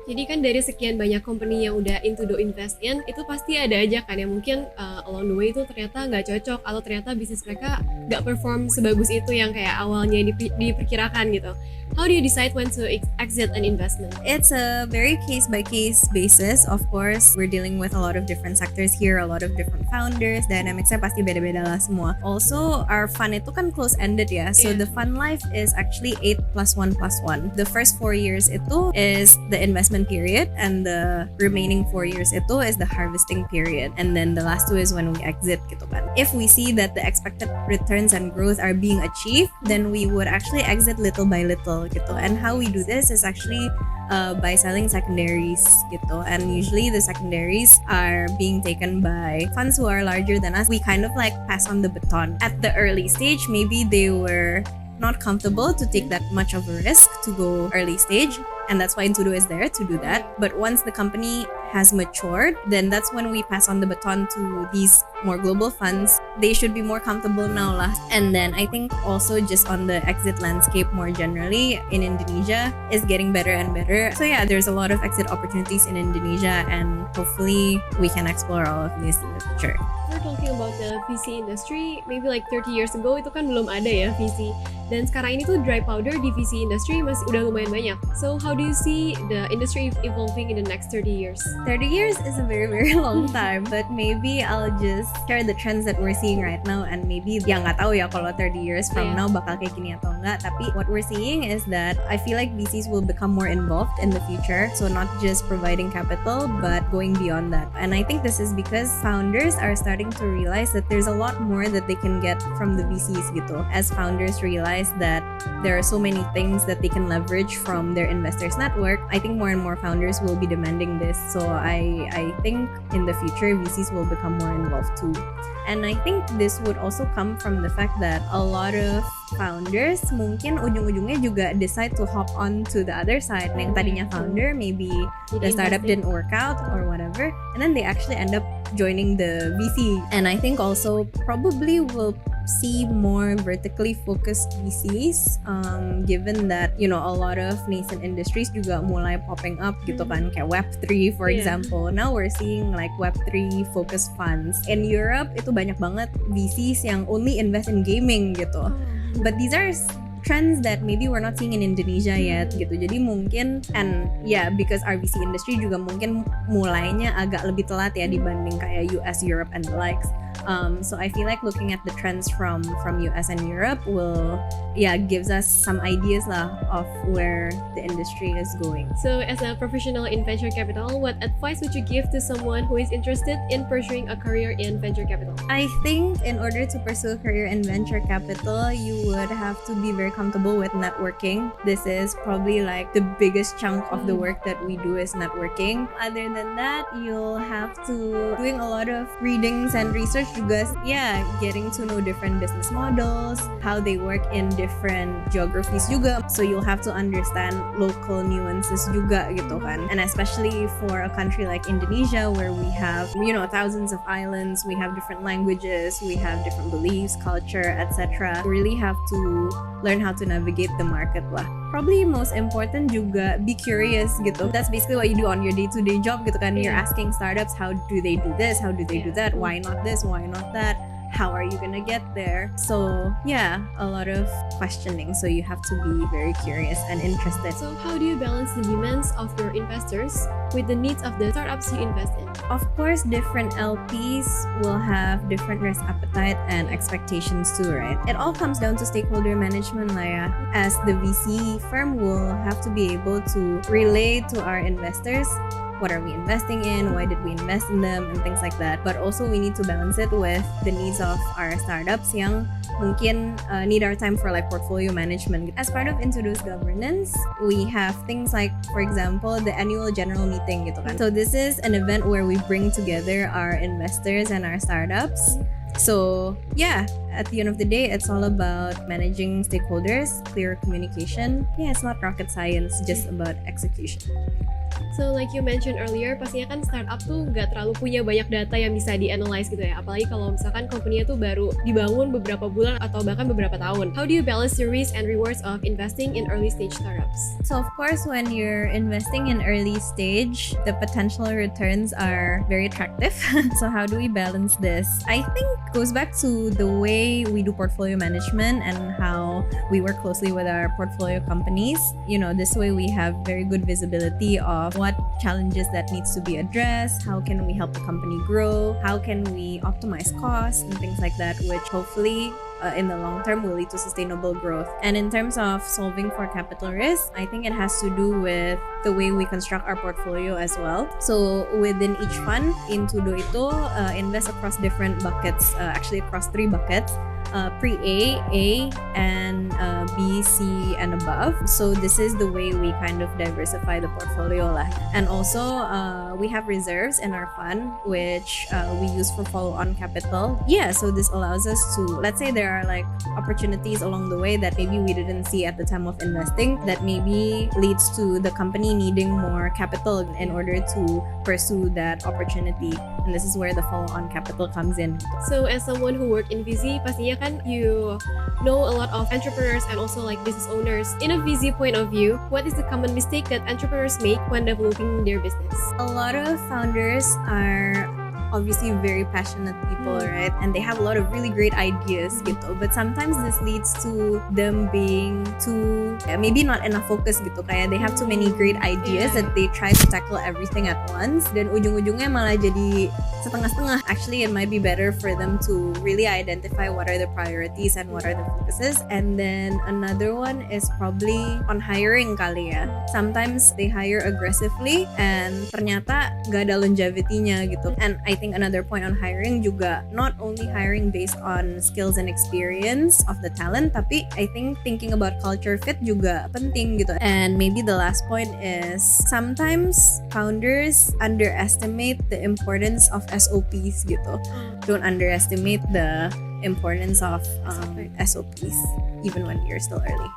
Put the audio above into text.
Jadi kan dari sekian banyak company yang udah into do invest in, itu pasti ada aja kan yang mungkin along the way itu ternyata nggak cocok atau ternyata bisnis mereka nggak perform sebagus itu yang kayak awalnya diperkirakan gitu. How do you decide when to exit an investment? It's a very case-by-case basis. Of course, we're dealing with a lot of different sectors here, a lot of different founders. Dynamicsnya pasti beda-beda lah semua. Also, our fund itu kan close-ended ya. So the fund life is actually 8 plus 1 plus 1. The first 4 years itu is the investment period, and the remaining 4 years itu is the harvesting period. And then the last 2 is when we exit gitu kan. If we see that the expected returns and growth are being achieved, then we would actually exit little by little gitu. And how we do this is actually by selling secondaries gitu. And usually the secondaries are being taken by funds who are larger than us. We kind of like pass on the baton. At the early stage, maybe they were not comfortable to take that much of a risk to go early stage, and that's why Intudo is there to do that. But once the company has matured, then that's when we pass on the baton to these more global funds. They should be more comfortable now lah. And then I think also just on the exit landscape more generally in Indonesia is getting better and better. So yeah, there's a lot of exit opportunities in Indonesia, and hopefully we can explore all of this in the future. We're talking about the VC industry, maybe like 30 years ago itu kan belum ada ya VC. Dan sekarang ini tuh dry powder di VC industry masih udah lumayan banyak. So how do you see the industry evolving in the next 30 years? 30 years is a very, very long time, but maybe I'll just share the trends that we're seeing right now, and maybe ya nggak tahu ya kalau 30 years from now bakal kayak gini atau enggak. Tapi what we're seeing is that I feel like VCs will become more involved in the future. So not just providing capital, but going beyond that. And I think this is because founders are starting to realize that there's a lot more that they can get from the VCs gitu. As founders realize that there are so many things that they can leverage from their investors network, I think more and more founders will be demanding this. So I think in the future VCs will become more involved too. And I think this would also come from the fact that a lot of founders mungkin ujung-ujungnya juga decide to hop on to the other side. Yang tadinya founder, maybe the startup didn't work out or whatever, and then they actually end up joining the VC. And I think also probably we'll see more vertically focused VCs, given that a lot of nascent industries juga mulai popping up gitu kan, kayak Web3 for example. Now we're seeing like Web3 focused funds. In Europe itu banyak banget VCs yang only invest in gaming gitu. But these are trends that maybe we're not seeing in Indonesia yet gitu. Jadi mungkin, and yeah, because our VC industry juga mungkin mulainya agak lebih telat ya dibanding kayak US, Europe and the likes. So I feel like looking at the trends from US and Europe gives us some ideas lah of where the industry is going. So as a professional in venture capital, what advice would you give to someone who is interested in pursuing a career in venture capital? I think in order to pursue a career in venture capital, you would have to be very comfortable with networking. This is probably like the biggest chunk of the work that we do is networking. Other than that, you'll have to doing a lot of readings and research juga, getting to know different business models, how they work in different geographies juga. So you'll have to understand local nuances juga gitu kan. And especially for a country like Indonesia where we have, thousands of islands, we have different languages, we have different beliefs, culture, etc. You really have to learn how to navigate the market lah. Probably most important juga be curious gitu. That's basically what you do on your day-to-day job gitu kan. You're asking startups, how do they do this? How do they do that? Why not this? Why not that? How are you gonna get there? So a lot of questioning. So you have to be very curious and interested. So how do you balance the demands of your investors with the needs of the startups you invest in? Of course, different LPs will have different risk appetite and expectations too, right? It all comes down to stakeholder management lah ya. As the VC firm will have to be able to relay to our investors what are we investing in, why did we invest in them, and things like that. But also we need to balance it with the needs of our startups yang mungkin need our time for like portfolio management. As part of Intudo's governance, we have things like, for example, the annual general meeting gitu kan. So this is an event where we bring together our investors and our startups. So at the end of the day, it's all about managing stakeholders, clear communication. It's not rocket science, just about execution. So like you mentioned earlier, pastinya kan startup tuh nggak terlalu punya banyak data yang bisa di-analyze gitu ya. Apalagi kalau misalkan company-nya tuh baru dibangun beberapa bulan atau bahkan beberapa tahun. How do you balance the risk and rewards of investing in early stage startups? So of course, when you're investing in early stage, the potential returns are very attractive. So how do we balance this? I think goes back to the way we do portfolio management and how we work closely with our portfolio companies. You know, this way we have very good visibility of what challenges that needs to be addressed, how can we help the company grow, how can we optimize costs and things like that, which hopefully in the long term will lead to sustainable growth. And in terms of solving for capital risk, I think it has to do with the way we construct our portfolio as well. So within each fund, Intudo itu invest across different buckets, actually across 3 buckets. Pre-A, A, and B, C, and above. So this is the way we kind of diversify the portfolio lah. And also we have reserves in our fund which we use for follow-on capital. Yeah, so this allows us to, let's say there are like opportunities along the way that maybe we didn't see at the time of investing that maybe leads to the company needing more capital in order to pursue that opportunity. And this is where the follow-on capital comes in. So as someone who work in VC, pastinya kan you know a lot of entrepreneurs and also like business owners. In a VC point of view, what is the common mistake that entrepreneurs make when developing their business? A lot of founders are obviously very passionate people, right? And they have a lot of really great ideas gitu. But sometimes this leads to them being too, maybe not enough focus gitu. Kayak they have too many great ideas that they try to tackle everything at once. Dan ujung-ujungnya malah jadi setengah-setengah. Actually, it might be better for them to really identify what are the priorities and what are the focuses. And then another one is probably on hiring kali ya. Sometimes they hire aggressively and ternyata gak ada longevity-nya gitu. And I think another point on hiring juga not only hiring based on skills and experience of the talent, tapi I think thinking about culture fit juga penting gitu. And maybe the last point is sometimes founders underestimate the importance of SOPs gitu. Don't underestimate the importance of SOPs even when you're still early.